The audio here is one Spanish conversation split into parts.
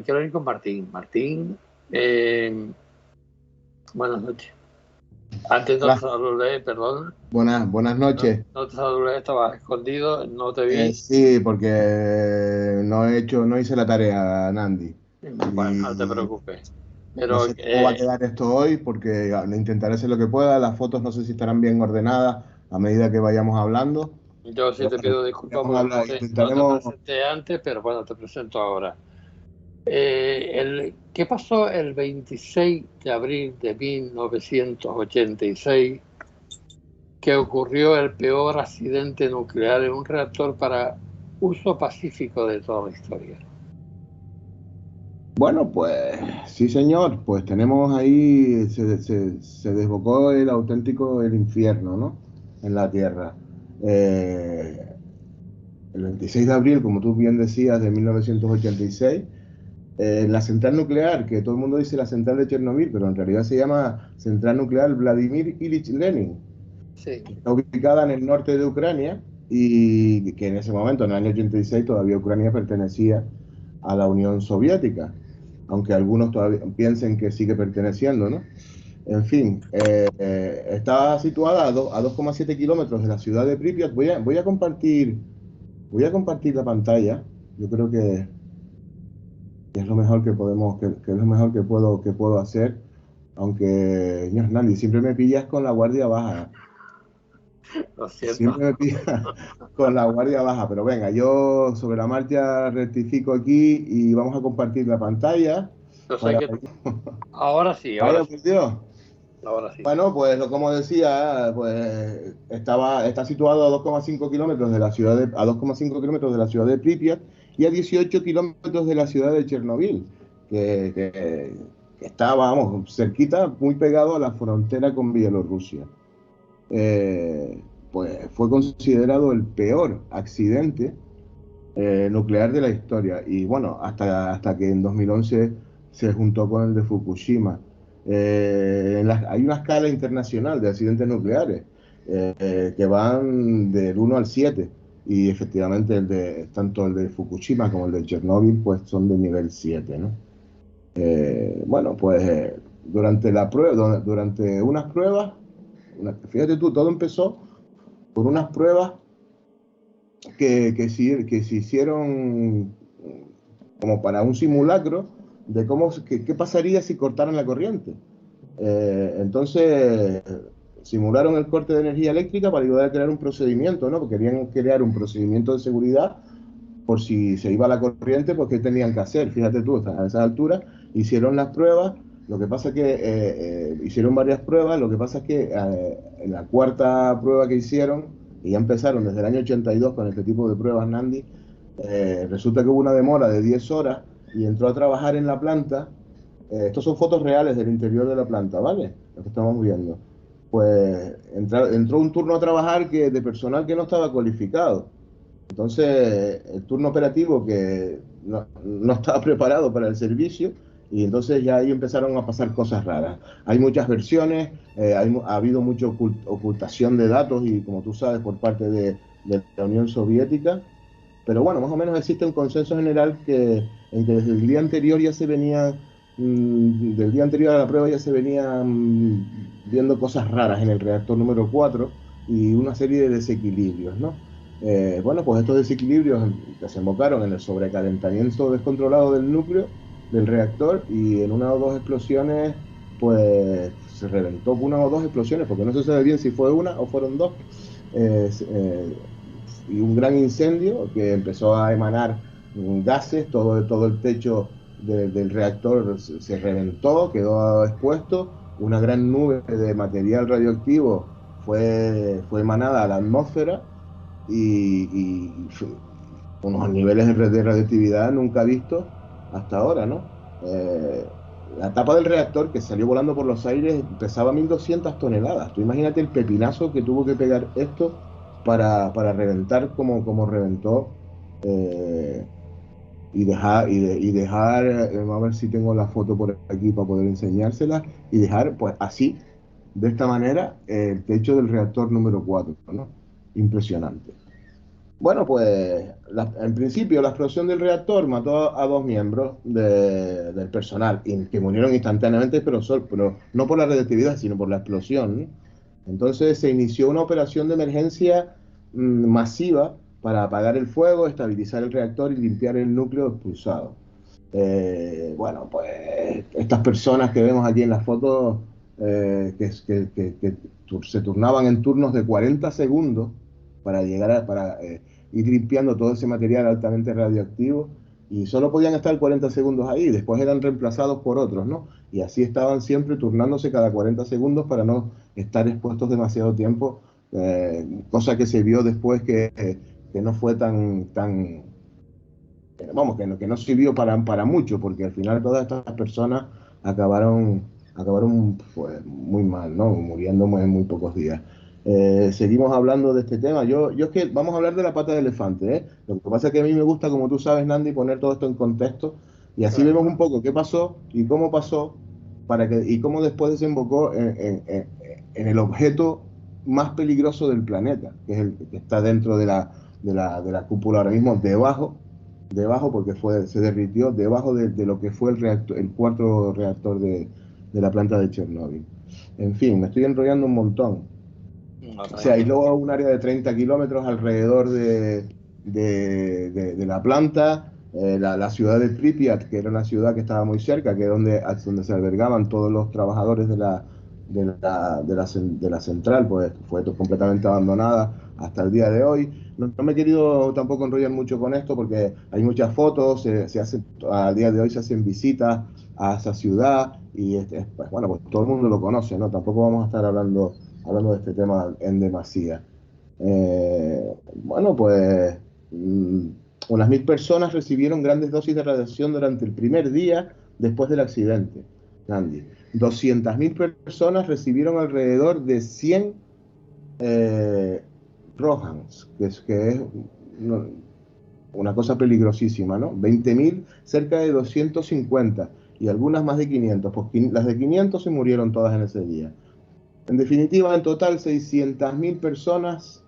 quiero ir con Martín. Martín, buenas noches. Antes no te saludé, perdón. Buenas noches. No te saludé, estaba escondido, no te vi. Sí, porque no hice la tarea, Nandi. Bueno, no te Y preocupes. no Pero sé cómo va a quedar esto hoy, porque intentaré hacer lo que pueda. Las fotos no sé si estarán bien ordenadas a medida que vayamos hablando. yo sí Pero te bueno, pido disculpas porque no te intentaremos. presenté antes, pero bueno, te presento ahora. ¿Qué pasó el 26 de abril de 1986? Que ocurrió el peor accidente nuclear en un reactor para uso pacífico de toda la historia. Bueno, pues sí, señor. Pues tenemos ahí, se desbocó el infierno, ¿no? En la Tierra. Eh, el 26 de abril, como tú bien decías, de 1986, la central nuclear, que todo el mundo dice la central de Chernobyl, pero en realidad se llama Central Nuclear Vladimir Ilich Lenin, Sí, que está ubicada en el norte de Ucrania y que en ese momento, en el año 86, todavía Ucrania pertenecía a la Unión Soviética, aunque algunos todavía piensen que sigue perteneciendo, ¿no? En fin, está situada a 2,7 kilómetros de la ciudad de Pripyat. Voy a compartir la pantalla. Yo creo que es lo mejor que podemos, que es lo mejor que puedo hacer. Aunque, señor Hernández, siempre me pillas con la guardia baja. lo siento. Siempre me pillas con la guardia baja. Pero venga, yo sobre la marcha rectifico aquí y vamos a compartir la pantalla Yo sé para... que ahora sí, Vaya, por Dios. ahora sí. Bueno, pues como decía, pues está situado a 2,5 kilómetros de la ciudad a 2,5 kilómetros de la ciudad de Pripyat y a 18 kilómetros de la ciudad de Chernobyl, que está, vamos, cerquita, muy pegado a la frontera con Bielorrusia. Pues fue considerado el peor accidente nuclear de la historia. Y bueno, hasta que en 2011 se juntó con el de Fukushima. Hay una escala internacional de accidentes nucleares que van del 1 al 7. Y efectivamente tanto el de Fukushima como el de Chernóbil pues son de nivel 7, ¿no? Bueno, pues durante la prueba, durante unas pruebas, fíjate tú, todo empezó por unas pruebas que se hicieron como para un simulacro de qué pasaría si cortaran la corriente. Entonces, simularon el corte de energía eléctrica para ayudar a crear un procedimiento, ¿no? Porque querían crear un procedimiento de seguridad por si se iba la corriente, pues qué tenían que hacer. Fíjate tú, a esa altura hicieron las pruebas. Lo que pasa es que hicieron varias pruebas. Lo que pasa es que en la cuarta prueba que hicieron, y ya empezaron desde el año 82 con este tipo de pruebas, Nandi, resulta que hubo una demora de 10 horas y entró a trabajar en la planta. Estos son fotos reales del interior de la planta, ¿vale? Lo que estamos viendo. Pues entró un turno a trabajar de personal que no estaba cualificado. Entonces, el turno operativo que no estaba preparado para el servicio y entonces ya ahí empezaron a pasar cosas raras. Hay muchas versiones, ha habido mucha ocultación de datos y como tú sabes por parte de la Unión Soviética, pero bueno, más o menos existe un consenso general en que desde el día anterior ya se venía, del día anterior a la prueba ya se venían viendo cosas raras en el reactor número 4 y una serie de desequilibrios, ¿no? Bueno, pues estos desequilibrios desembocaron en el sobrecalentamiento descontrolado del núcleo del reactor y en una o dos explosiones, pues se reventó una o dos explosiones, porque no se sabe bien si fue una o fueron dos. Eh, eh, y un gran incendio que empezó a emanar gases, todo el techo del reactor se reventó, quedó expuesto, una gran nube de material radioactivo fue emanada a la atmósfera y unos niveles de radioactividad nunca vistos hasta ahora, ¿no? Eh, la tapa del reactor que salió volando por los aires pesaba 1.200 toneladas. Tú imagínate el pepinazo que tuvo que pegar esto para reventar como reventó eh, vamos a ver si tengo la foto por aquí para poder enseñársela, y dejar pues así, de esta manera, el techo del reactor número 4, ¿no? Impresionante. Bueno, pues en principio la explosión del reactor mató a dos miembros del personal, y que murieron instantáneamente, pero no por la radiactividad, sino por la explosión, ¿no? Entonces se inició una operación de emergencia masiva para apagar el fuego, estabilizar el reactor y limpiar el núcleo expulsado. Bueno, pues estas personas que vemos aquí en las fotos, se turnaban en turnos de 40 segundos para ir limpiando todo ese material altamente radioactivo, y solo podían estar 40 segundos ahí, después eran reemplazados por otros, ¿no? Y así estaban siempre turnándose cada 40 segundos para no estar expuestos demasiado tiempo, cosa que se vio después que no fue tan vamos, que no sirvió para mucho, porque al final todas estas personas acabaron pues, muy mal, ¿no? Muriendo en muy pocos días. Seguimos hablando de este tema. Yo es que vamos a hablar de la pata de elefante, ¿eh? Lo que pasa es que a mí me gusta, como tú sabes, Nandi, poner todo esto en contexto, y así vemos un poco qué pasó y cómo pasó, y cómo después desembocó en el objeto más peligroso del planeta, que es el que está dentro de la cúpula ahora mismo, debajo porque se derritió debajo de lo que fue el cuarto reactor de la planta de Chernóbil. En fin, me estoy enrollando un montón. No, Se aisló tranquilo. un área de 30 kilómetros alrededor de la planta. La ciudad de Pripyat, que era una ciudad que estaba muy cerca, que es donde se albergaban todos los trabajadores de la central, pues fue completamente abandonada hasta el día de hoy. No me he querido tampoco enrollar mucho con esto porque hay muchas fotos, al día de hoy se hacen visitas a esa ciudad, y pues, bueno, pues todo el mundo lo conoce, ¿no? Tampoco vamos a estar hablando de este tema en demasía. Bueno, pues unas 1000 personas recibieron grandes dosis de radiación durante el primer día después del accidente, Andy. 200.000 personas recibieron alrededor de 100 eh, ROHANs, que es una, una cosa peligrosísima, ¿no? 20.000, cerca de 250, y algunas más de 500. Pues las de 500 se murieron todas en ese día. En definitiva, en total, 600.000 personas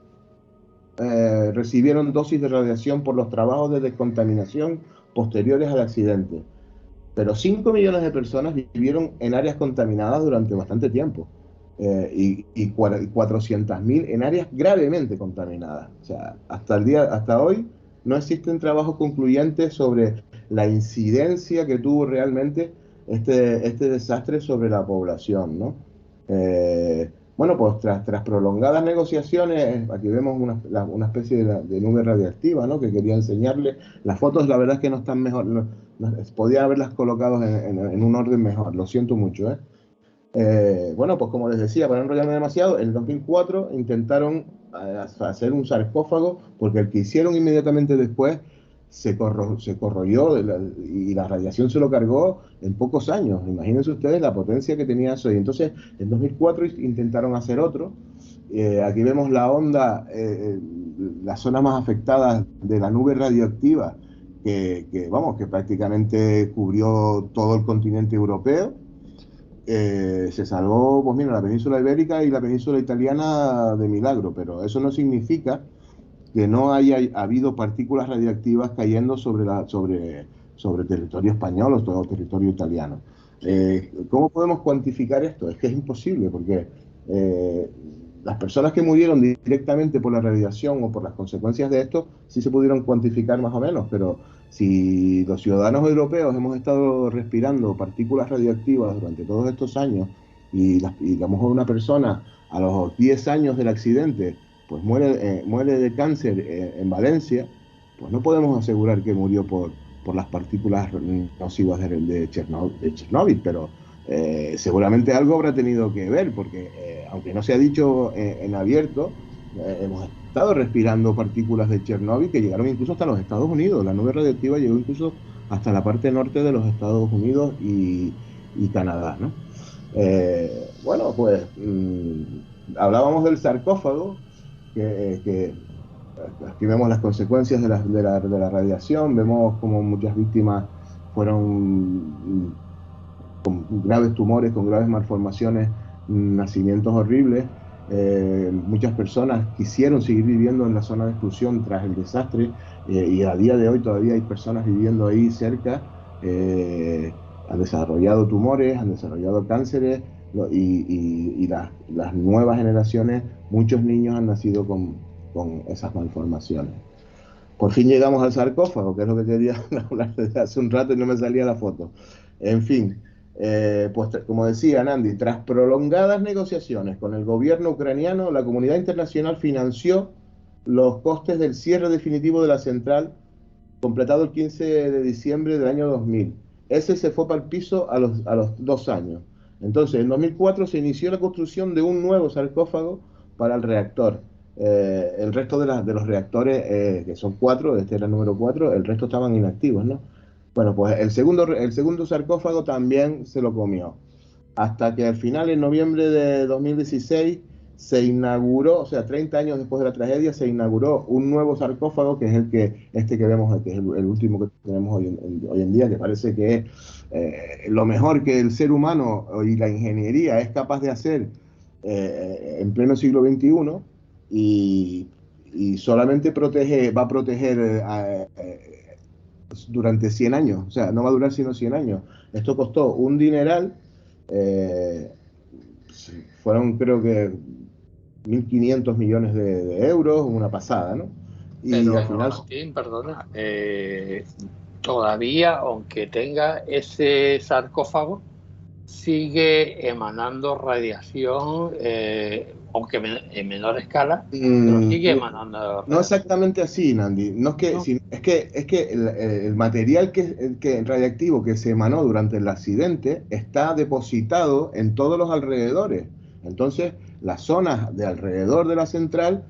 recibieron dosis de radiación por los trabajos de descontaminación posteriores al accidente. Pero 5 millones de personas vivieron en áreas contaminadas durante bastante tiempo. Y 400.000 en áreas gravemente contaminadas. O sea, hasta hoy no existen trabajos concluyentes sobre la incidencia que tuvo realmente este desastre sobre la población, ¿no? Bueno, pues tras prolongadas negociaciones, aquí vemos una especie de nube radiactiva, ¿no? Que quería enseñarle. Las fotos, la verdad es que no están mejor, podía haberlas colocado en un orden mejor, lo siento mucho, ¿eh? Bueno, pues como les decía, para no enrollarme demasiado, en 2004 intentaron hacer un sarcófago, porque el que hicieron inmediatamente después se corroyó, y la radiación se lo cargó en pocos años. Imagínense ustedes la potencia que tenía eso. Y entonces, en 2004 intentaron hacer otro. Aquí vemos la onda, la zona más afectada de la nube radioactiva, vamos, que prácticamente cubrió todo el continente europeo. Se salvó, pues mira, la península ibérica y la península italiana de milagro, pero eso no significa que no haya habido partículas radiactivas cayendo sobre territorio español o todo territorio italiano. ¿Cómo podemos cuantificar esto? Es que es imposible, porque eh, las personas que murieron directamente por la radiación o por las consecuencias de esto sí se pudieron cuantificar más o menos, pero si los ciudadanos europeos hemos estado respirando partículas radioactivas durante todos estos años, y a lo mejor una persona a los 10 años del accidente pues muere de cáncer en Valencia, pues no podemos asegurar que murió por las partículas nocivas de Chernóbil, pero seguramente algo habrá tenido que ver, porque aunque no se ha dicho en abierto, hemos estado respirando partículas de Chernóbil que llegaron incluso hasta los Estados Unidos. La nube radioactiva llegó incluso hasta la parte norte de los Estados Unidos y Canadá, ¿no? Bueno, pues hablábamos del sarcófago, que aquí vemos las consecuencias de la radiación, vemos como muchas víctimas fueron con graves tumores, con graves malformaciones, nacimientos horribles. Muchas personas quisieron seguir viviendo en la zona de exclusión tras el desastre, y a día de hoy todavía hay personas viviendo ahí cerca. Han desarrollado tumores, han desarrollado cánceres, las nuevas generaciones, muchos niños han nacido con esas malformaciones. Por fin llegamos al sarcófago, que es lo que quería hablar desde hace un rato y no me salía la foto. En fin, pues como decía Nandi, tras prolongadas negociaciones con el gobierno ucraniano, la comunidad internacional financió los costes del cierre definitivo de la central, completado el 15 de diciembre del año 2000. Ese se fue para el piso a los 2 años. Entonces, en 2004 se inició la construcción de un nuevo sarcófago para el reactor. El resto de los reactores, que son 4, este era el número 4, el resto estaban inactivos, ¿no? Bueno, pues el segundo sarcófago también se lo comió. Hasta que al final, en noviembre de 2016, se inauguró, o sea, 30 años después de la tragedia, se inauguró un nuevo sarcófago, que es este que vemos, que es el último que tenemos hoy en día, que parece que es lo mejor que el ser humano y la ingeniería es capaz de hacer en pleno siglo XXI, y solamente va a proteger durante 100 años, o sea, no va a durar sino 100 años. Esto costó un dineral, fueron creo que 1.500 millones de euros, una pasada, ¿no? Y pero, al final... Martín, perdona, todavía, aunque tenga ese sarcófago, sigue emanando radiación, aunque en menor escala, pero sigue emanando radiación. No exactamente así, Nandi. No es que, ¿No? es que el material radiactivo que se emanó durante el accidente está depositado en todos los alrededores. Entonces, las zonas de alrededor de la central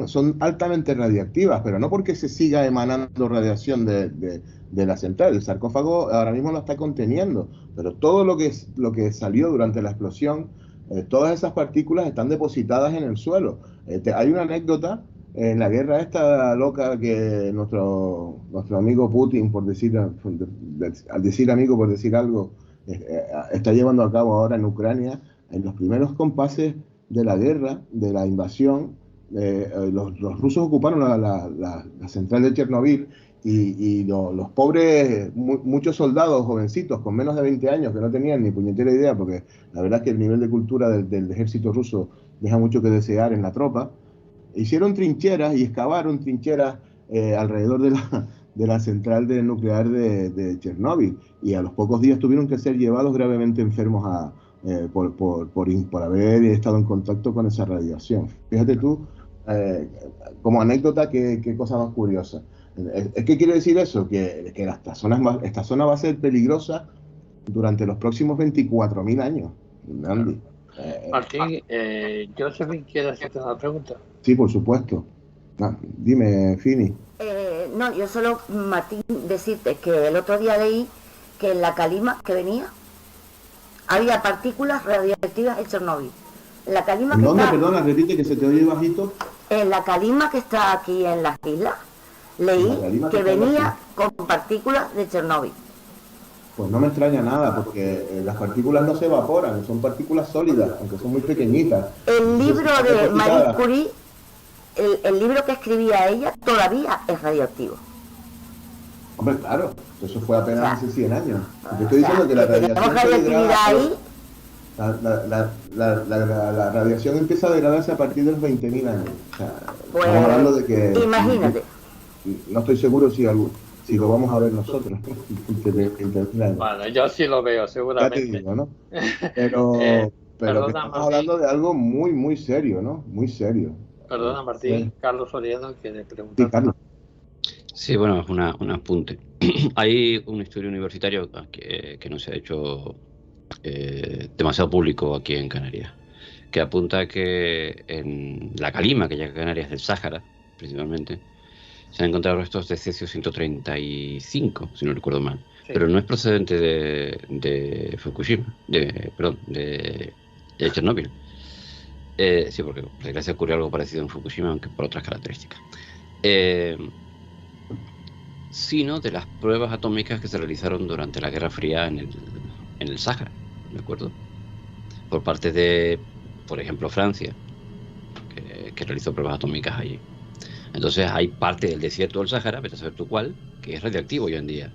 son altamente radiactivas, pero no porque se siga emanando radiación de la central. El sarcófago ahora mismo lo está conteniendo, pero todo lo que salió durante la explosión, todas esas partículas están depositadas en el suelo. Hay una anécdota en la guerra esta loca que nuestro amigo Putin, al decir amigo por decir algo, está llevando a cabo ahora en Ucrania. En los primeros compases de la guerra, de la invasión, los rusos ocuparon la central de Chernobyl, y los pobres, muchos soldados jovencitos con menos de 20 años que no tenían ni puñetera idea, porque la verdad es que el nivel de cultura del ejército ruso deja mucho que desear en la tropa, hicieron trincheras y excavaron trincheras alrededor de la central nuclear de Chernóbil, y a los pocos días tuvieron que ser llevados gravemente enfermos por haber estado en contacto con esa radiación. Fíjate tú, como anécdota, qué cosa más curiosa. ¿Qué quiere decir eso? Que esta zona va a ser peligrosa durante los próximos 24.000 años. Andy. Martín, Josephine quiere hacerte una pregunta. Sí, por supuesto. Dime, Fini. No, yo solo, Martín, decirte que el otro día leí que en la calima que venía había partículas radioactivas en Chernóbil. La calima ¿En dónde? Perdona, repite, que se te oye bajito. En la calima que está aquí en las islas, leí que venía con partículas de Chernóbil. Pues no me extraña nada, porque las partículas no se evaporan, son partículas sólidas, aunque son muy pequeñitas. El libro de Marie Curie, el libro que escribía ella, todavía es radioactivo. Hombre, claro, eso fue apenas hace 100 años. Te estoy diciendo que la radiación ahí. La radiación empieza a degradarse a partir de los 20.000 años. O sea, pues, estamos hablando de que... Imagínate. No estoy seguro si lo vamos a ver nosotros. Bueno, yo sí lo veo, seguramente. Ya te digo, ¿no? Pero estamos hablando de algo muy, muy serio, ¿no? Muy serio. Perdona, Martín. Sí. Carlos Soriano quiere preguntar. Sí, Carlos. Sí, bueno, es un apunte. Hay un estudio universitario que no se ha hecho demasiado público aquí en Canarias, que apunta que en la calima que llega a Canarias del Sáhara, principalmente, se han encontrado restos de cesio-135, si no recuerdo mal, sí. Pero no es procedente de Fukushima, de Chernóbil. Sí, porque por desgracia ocurrió algo parecido en Fukushima, aunque por otras características. Sino de las pruebas atómicas que se realizaron durante la Guerra Fría en el Sáhara, ¿de acuerdo? Por parte de, por ejemplo, Francia que realizó pruebas atómicas allí. Entonces hay parte del desierto del Sáhara, vete a saber tú cuál, que es radiactivo hoy en día.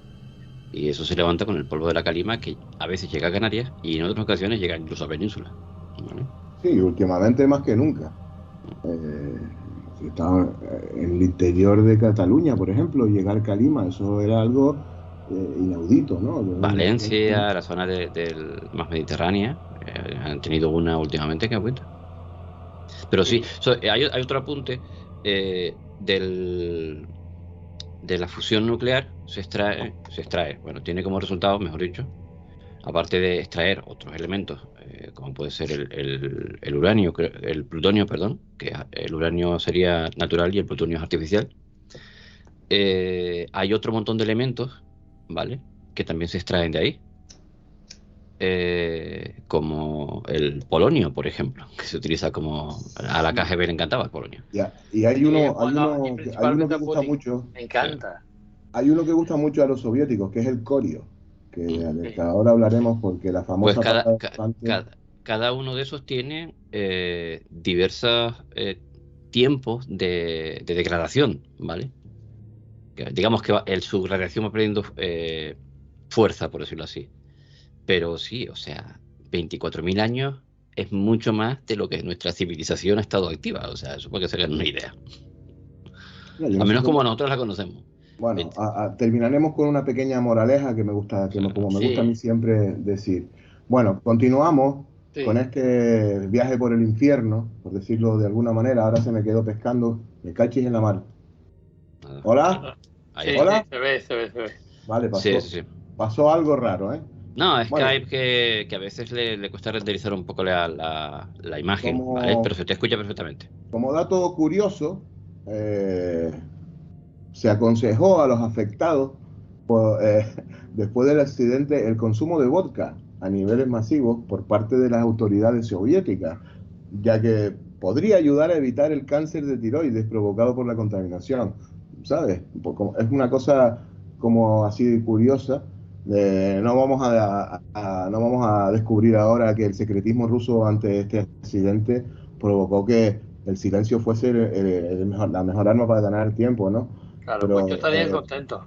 Y eso se levanta con el polvo de la calima, que a veces llega a Canarias y en otras ocasiones llega incluso a Península, ¿vale? Sí, últimamente más que nunca. Si estaba en el interior de Cataluña, por ejemplo, llegar a Calima, eso era algo inaudito, ¿no? Valencia, la zona del más mediterránea, han tenido una últimamente que cuenta. Pero sí, hay otro apunte de la fusión nuclear, se extrae, bueno, tiene como resultado, mejor dicho, aparte de extraer otros elementos, como puede ser el uranio, el plutonio, perdón, que el uranio sería natural y el plutonio es artificial. Hay otro montón de elementos, ¿vale?, que también se extraen de ahí. Como el polonio, por ejemplo, que se utiliza como a la KGB le encantaba el polonio. Y hay uno que gusta mucho. Me encanta. Hay uno que gusta mucho a los soviéticos, que es el corio, que ahora hablaremos porque la famosa... Pues cada uno de esos tiene diversos tiempos de degradación, ¿vale? Digamos que su radiación va perdiendo fuerza, por decirlo así. Pero sí, o sea, 24.000 años es mucho más de lo que nuestra civilización ha estado activa. O sea, eso para que se hagan una idea. Al menos como nosotros la conocemos. Bueno, terminaremos con una pequeña moraleja que me gusta, como me gusta a mí siempre decir. Bueno, continuamos con este viaje por el infierno, por decirlo de alguna manera. Ahora se me quedó pescando, me cachis en la mar. ¿Hola? ¿Hola? Se ve. Vale, pasó. Sí. Pasó algo raro, ¿eh? No, es Skype que a veces le cuesta renderizar un poco la imagen, ¿vale? Pero se te escucha perfectamente. Como dato curioso, se aconsejó a los afectados después del accidente el consumo de vodka a niveles masivos por parte de las autoridades soviéticas, ya que podría ayudar a evitar el cáncer de tiroides provocado por la contaminación, ¿sabes? Es una cosa como así curiosa. No vamos a descubrir ahora que el secretismo ruso ante este accidente provocó que el silencio fuese la mejor arma para ganar tiempo, ¿no? Claro, pero, pues yo estaría contento.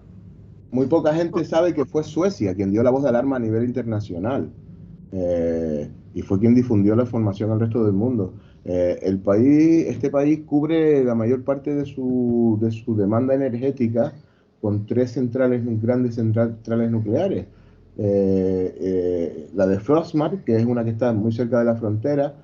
Muy poca gente sabe que fue Suecia quien dio la voz de alarma a nivel internacional y fue quien difundió la información al resto del mundo. Este país cubre la mayor parte de su demanda energética con 3 grandes centrales nucleares. La de Frostmark, que es una que está muy cerca de la frontera,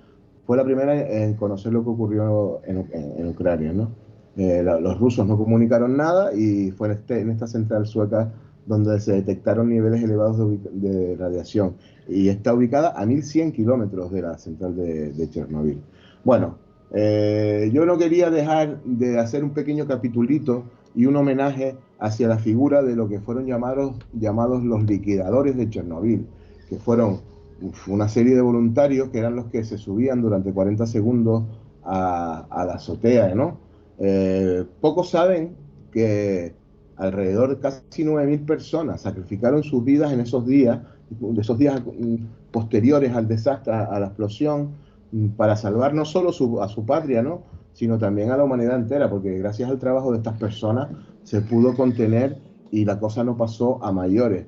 fue la primera en conocer lo que ocurrió en Ucrania, ¿no? Los rusos no comunicaron nada y fue en esta central sueca donde se detectaron niveles elevados de radiación. Y está ubicada a 1.100 kilómetros de la central de Chernobyl. Bueno, yo no quería dejar de hacer un pequeño capitulito y un homenaje hacia la figura de lo que fueron llamados los liquidadores de Chernobyl, que fueron una serie de voluntarios que eran los que se subían durante 40 segundos a la azotea, ¿no? Pocos saben que alrededor de casi 9.000 personas sacrificaron sus vidas en esos días posteriores al desastre, a la explosión, para salvar no solo a su patria, ¿no?, sino también a la humanidad entera, porque gracias al trabajo de estas personas se pudo contener y la cosa no pasó a mayores.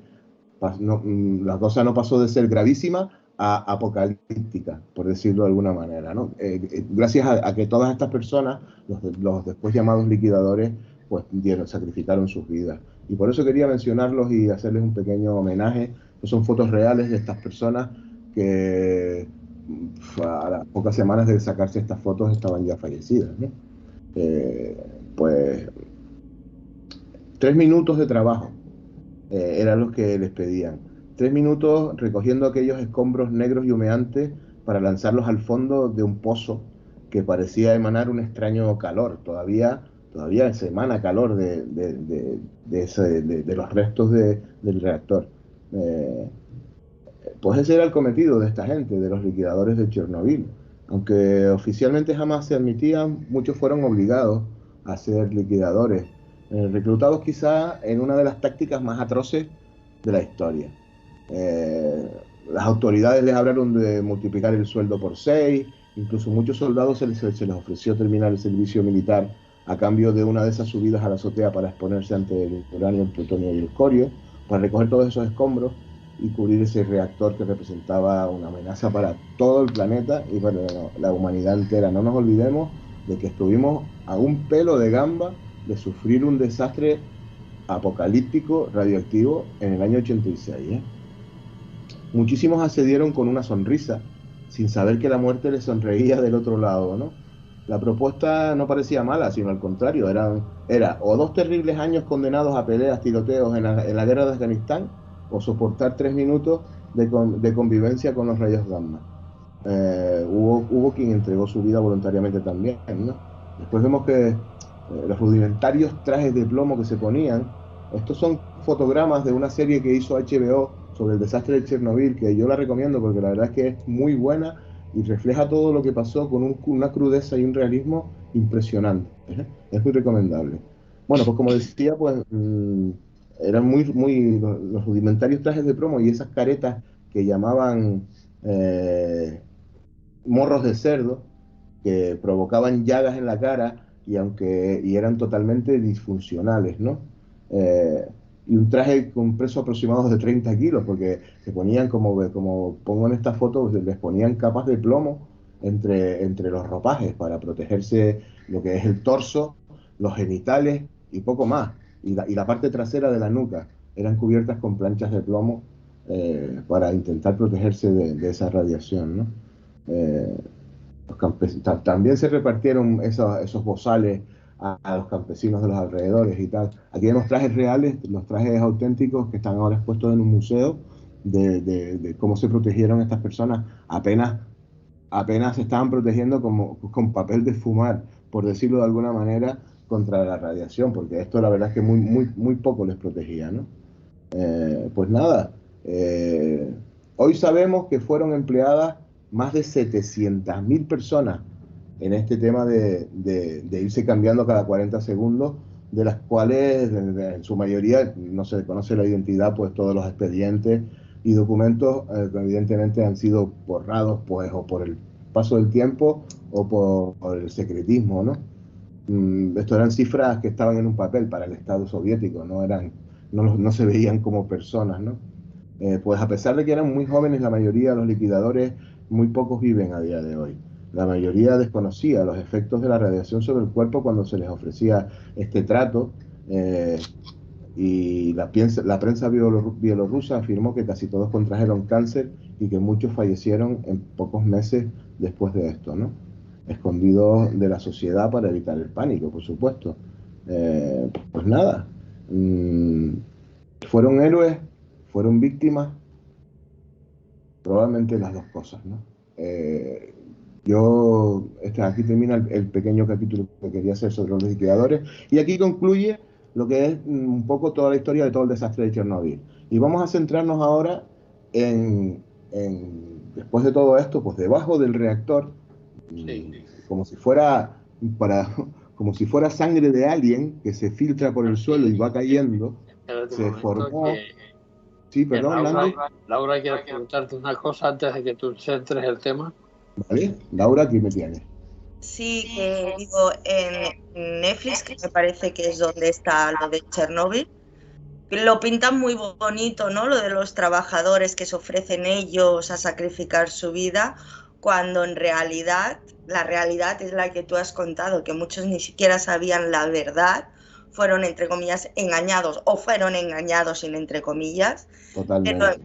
La cosa no pasó de ser gravísima a apocalíptica, por decirlo de alguna manera, ¿no? Gracias a que todas estas personas, los después llamados liquidadores, pues sacrificaron sus vidas. Y por eso quería mencionarlos y hacerles un pequeño homenaje. Son fotos reales de estas personas que a las pocas semanas de sacarse estas fotos estaban ya fallecidas, ¿no? Pues 3 minutos de trabajo eran los que les pedían. 3 minutos recogiendo aquellos escombros negros y humeantes para lanzarlos al fondo de un pozo que parecía emanar un extraño calor. Todavía se emana calor de los restos del reactor. Pues ese era el cometido de esta gente, de los liquidadores de Chernobyl. Aunque oficialmente jamás se admitían, muchos fueron obligados a ser liquidadores, reclutados quizá en una de las tácticas más atroces de la historia. Las autoridades les hablaron de multiplicar el sueldo por 6, incluso muchos soldados se les ofreció terminar el servicio militar a cambio de una de esas subidas a la azotea para exponerse ante el uranio, el plutonio y el escorio, para recoger todos esos escombros y cubrir ese reactor que representaba una amenaza para todo el planeta y para la humanidad entera. No nos olvidemos de que estuvimos a un pelo de gamba de sufrir un desastre apocalíptico radioactivo en el año 86, ¿eh? Muchísimos accedieron con una sonrisa, sin saber que la muerte les sonreía del otro lado, ¿no? La propuesta no parecía mala, sino al contrario, era o 2 terribles años condenados a peleas, tiroteos en la guerra de Afganistán, o soportar 3 minutos de convivencia con los rayos gamma. Hubo quien entregó su vida voluntariamente también, ¿no? Después vemos que los rudimentarios trajes de plomo que se ponían, estos son fotogramas de una serie que hizo HBO sobre el desastre de Chernobyl, que yo la recomiendo porque la verdad es que es muy buena y refleja todo lo que pasó con una crudeza y un realismo impresionante, ¿eh? Es muy recomendable. Bueno, pues como decía, pues eran los rudimentarios trajes de plomo y esas caretas que llamaban morros de cerdo, que provocaban llagas en la cara y eran totalmente disfuncionales, ¿no? Y un traje con un peso aproximado de 30 kilos, porque se ponían, como pongo en esta foto, les ponían capas de plomo entre los ropajes para protegerse lo que es el torso, los genitales y poco más. Y la parte trasera de la nuca eran cubiertas con planchas de plomo para intentar protegerse de esa radiación, ¿no? También se repartieron esos bozales a los campesinos de los alrededores y tal. Aquí vemos trajes reales, los trajes auténticos que están ahora expuestos en un museo de cómo se protegieron estas personas. Apenas se estaban protegiendo con papel de fumar, por decirlo de alguna manera, contra la radiación, porque esto la verdad es que muy poco les protegía, ¿no? Pues nada, hoy sabemos que fueron empleadas más de 700.000 personas en este tema de irse cambiando cada 40 segundos, de las cuales en su mayoría no se conoce la identidad, pues todos los expedientes y documentos evidentemente han sido borrados, pues o por el paso del tiempo o por el secretismo, ¿no? Esto eran cifras que estaban en un papel para el Estado soviético, no se veían como personas, ¿no? Pues a pesar de que eran muy jóvenes la mayoría de los liquidadores, muy pocos viven a día de hoy. La mayoría desconocía los efectos de la radiación sobre el cuerpo cuando se les ofrecía este trato, y la prensa bielorrusa afirmó que casi todos contrajeron cáncer y que muchos fallecieron en pocos meses después de esto, ¿no? Escondidos de la sociedad para evitar el pánico, por supuesto. Pues nada, fueron héroes, fueron víctimas, probablemente las dos cosas, ¿no? Aquí termina el pequeño capítulo que quería hacer sobre los liquidadores y aquí concluye lo que es un poco toda la historia de todo el desastre de Chernobyl. Y vamos a centrarnos ahora después de todo esto, pues debajo del reactor, sí, como si fuera sangre de alien que se filtra por el suelo y va cayendo, se formó... Sí, perdón, Laura, quiero preguntarte una cosa antes de que tú centres el tema. Vale, Laura, aquí me tienes. Sí, que digo, en Netflix, que me parece que es donde está lo de Chernobyl, lo pintan muy bonito, ¿no? Lo de los trabajadores que se ofrecen ellos a sacrificar su vida, cuando en realidad, la realidad es la que tú has contado, que muchos ni siquiera sabían la verdad, fueron, entre comillas, engañados, o fueron engañados sin entre comillas. Totalmente.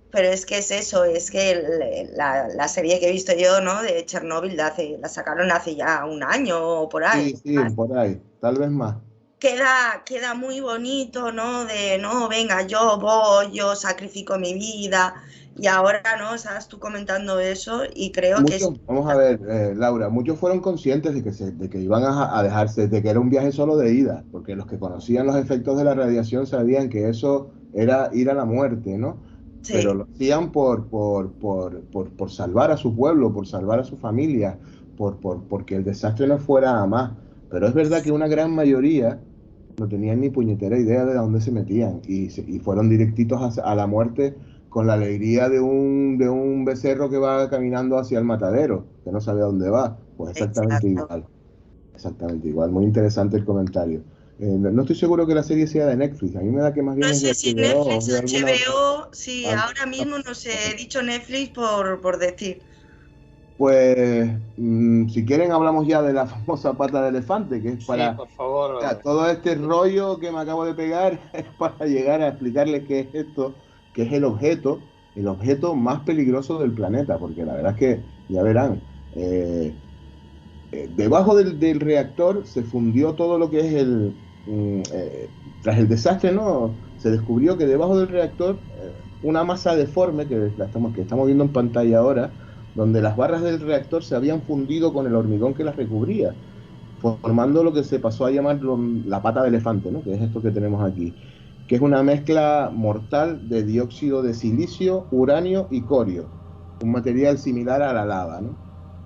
Pero es que es eso, es que la serie que he visto yo, ¿no? De Chernobyl, la sacaron hace ya un año o por ahí. Sí, por ahí, tal vez más. Queda muy bonito, ¿no? De, no, venga, yo sacrifico mi vida. Y ahora, ¿no? Estás tú comentando eso y creo que... Vamos a ver, Laura, muchos fueron conscientes de que iban a dejarse, de que era un viaje solo de ida, porque los que conocían los efectos de la radiación sabían que eso era ir a la muerte, ¿no? Sí. Pero lo hacían por salvar a su pueblo, por salvar a su familia, porque el desastre no fuera a más. Pero es verdad que una gran mayoría no tenían ni puñetera idea de dónde se metían y fueron directitos a la muerte con la alegría de un becerro que va caminando hacia el matadero, que no sabe a dónde va. Pues exactamente igual. Exactamente igual. Muy interesante el comentario. No estoy seguro que la serie sea de Netflix. A mí me da que más bien No es de sé si HBO o Netflix, de alguna... HBO, sí, ahora mismo no sé, he dicho Netflix por decir. Pues, si quieren hablamos ya de la famosa pata de elefante, que es Sí, para... por favor. todo este rollo que me acabo de pegar es para llegar a explicarles qué es esto, qué es el objeto más peligroso del planeta, porque la verdad es que, ya verán, debajo del reactor se fundió todo lo que es tras el desastre, ¿no? Se descubrió que debajo del reactor una masa deforme que estamos viendo en pantalla ahora, donde las barras del reactor se habían fundido con el hormigón que las recubría, formando lo que se pasó a llamar la pata de elefante, ¿no? Que es esto que tenemos aquí, que es una mezcla mortal de dióxido de silicio, uranio y corio, un material similar a la lava, ¿no?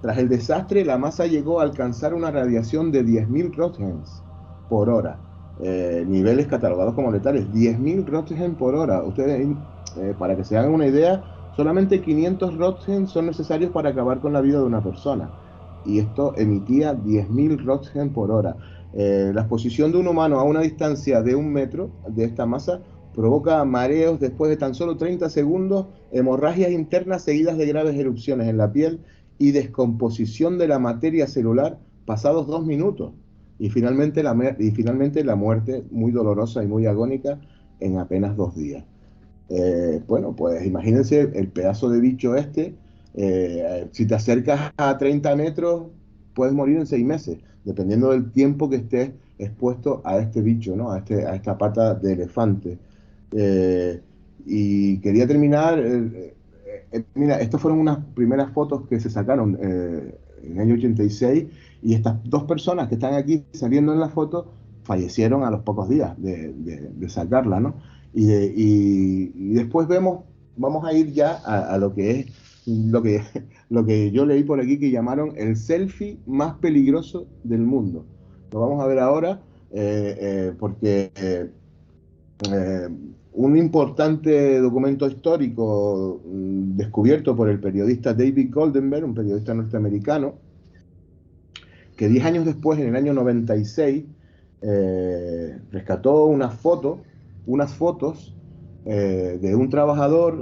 Tras el desastre, la masa llegó a alcanzar una radiación de 10.000 Röntgens por hora, niveles catalogados como letales, 10.000 Röntgens por hora. Ustedes, para que se hagan una idea, solamente 500 Röntgens son necesarios para acabar con la vida de una persona. Y esto emitía 10.000 Röntgen por hora. La exposición de un humano a una distancia de 1 metro de esta masa provoca mareos después de tan solo 30 segundos, hemorragias internas seguidas de graves erupciones en la piel y descomposición de la materia celular pasados 2 minutos. Y finalmente la muerte muy dolorosa y muy agónica en apenas 2 días. Bueno, pues imagínense el pedazo de bicho este. Si te acercas a 30 metros, puedes morir en 6 meses, dependiendo del tiempo que estés expuesto a este bicho, ¿no? A esta pata de elefante. Y quería terminar. Mira, estas fueron unas primeras fotos que se sacaron en el año 86, y estas dos personas que están aquí saliendo en la foto fallecieron a los pocos días de sacarla, ¿no? Y después vamos a ir ya a lo que es lo que yo leí por aquí, que llamaron el selfie más peligroso del mundo. Lo vamos a ver ahora, porque un importante documento histórico descubierto por el periodista David Goldenberg, un periodista norteamericano, que 10 años después, en el año 96, rescató unas fotos de un trabajador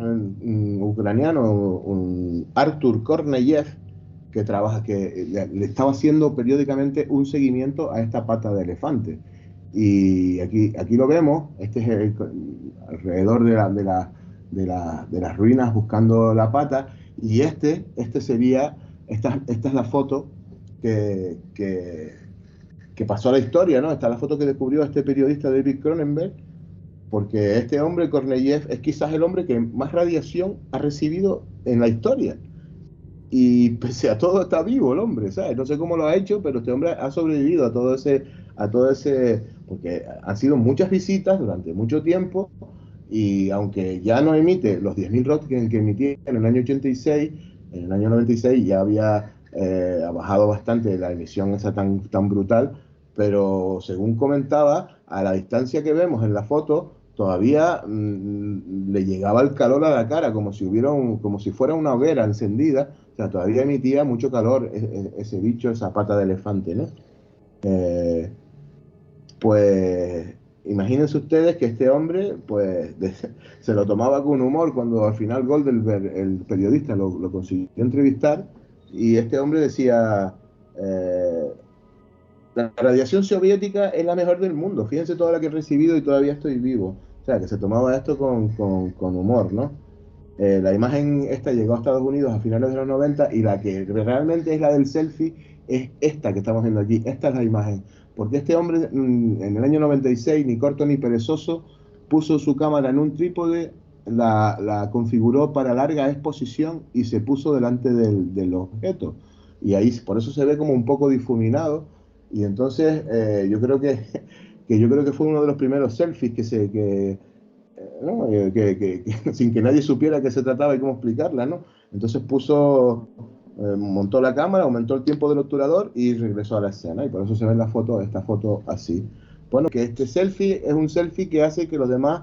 ucraniano, Artur Korneyev, que le estaba haciendo periódicamente un seguimiento a esta pata de elefante. Y aquí lo vemos, este es alrededor de las ruinas buscando la pata, y esta es la foto que pasó a la historia, ¿no? Esta es la foto que descubrió este periodista David Cronenberg, porque este hombre, Korneyev, es quizás el hombre que más radiación ha recibido en la historia. Y pese a todo está vivo el hombre, ¿sabes? No sé cómo lo ha hecho, pero este hombre ha sobrevivido a todo ese, porque han sido muchas visitas durante mucho tiempo, y aunque ya no emite los 10.000 Röntgen que emitía en el año 86, en el año 96 ya había ha bajado bastante la emisión esa tan brutal, pero según comentaba, a la distancia que vemos en la foto, todavía le llegaba el calor a la cara, como si fuera una hoguera encendida. O sea, todavía emitía mucho calor ese bicho, esa pata de elefante, ¿no? Pues imagínense ustedes que este hombre pues se lo tomaba con humor cuando al final Goldenberg, el periodista, lo consiguió entrevistar, y este hombre decía, la radiación soviética es la mejor del mundo, fíjense toda la que he recibido y todavía estoy vivo. O sea, que se tomaba esto con humor, ¿no? La imagen esta llegó a Estados Unidos a finales de los 90, y la que realmente es la del selfie es esta que estamos viendo aquí. Esta es la imagen. Porque este hombre, en el año 96, ni corto ni perezoso, puso su cámara en un trípode, la configuró para larga exposición y se puso delante del objeto. Y ahí por eso se ve como un poco difuminado. Y entonces yo creo que fue uno de los primeros selfies ¿no? Sin que nadie supiera qué se trataba y cómo explicarla, ¿no? Entonces montó la cámara, aumentó el tiempo del obturador y regresó a la escena, y por eso se ve esta foto así. Bueno, que este selfie es un selfie que hace que los demás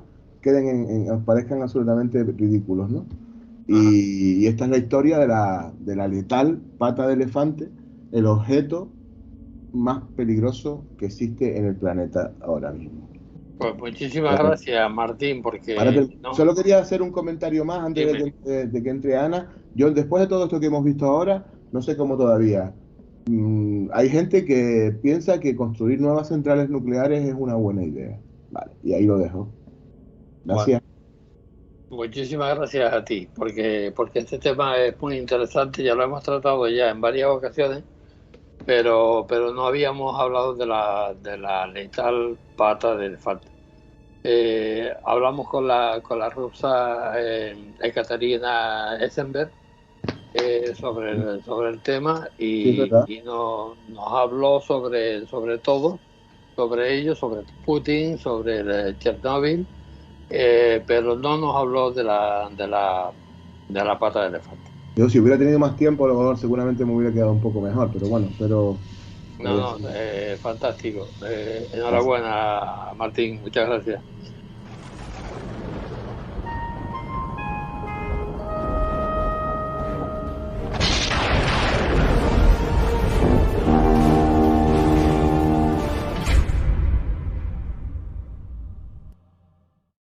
os parezcan absolutamente ridículos, ¿no? Y esta es la historia de la letal pata de elefante, el objeto más peligroso que existe en el planeta ahora mismo. Pues muchísimas gracias, Martín, porque... Solo quería hacer un comentario más antes de que entre Ana. Yo, después de todo esto que hemos visto ahora, no sé cómo todavía. Hay gente que piensa que construir nuevas centrales nucleares es una buena idea. Vale, y ahí lo dejo. Gracias. Bueno, muchísimas gracias a ti, porque este tema es muy interesante, ya lo hemos tratado ya en varias ocasiones, pero no habíamos hablado de la letal pata de elefante. Hablamos con la rusa Ekaterina Essenberg sobre el tema y nos habló sobre todo, sobre ello, sobre Putin, sobre Chernóbil, pero no nos habló de la pata de elefante. Yo, si hubiera tenido más tiempo, a lo mejor seguramente me hubiera quedado un poco mejor, pero bueno, fantástico. Enhorabuena, Martín, muchas gracias.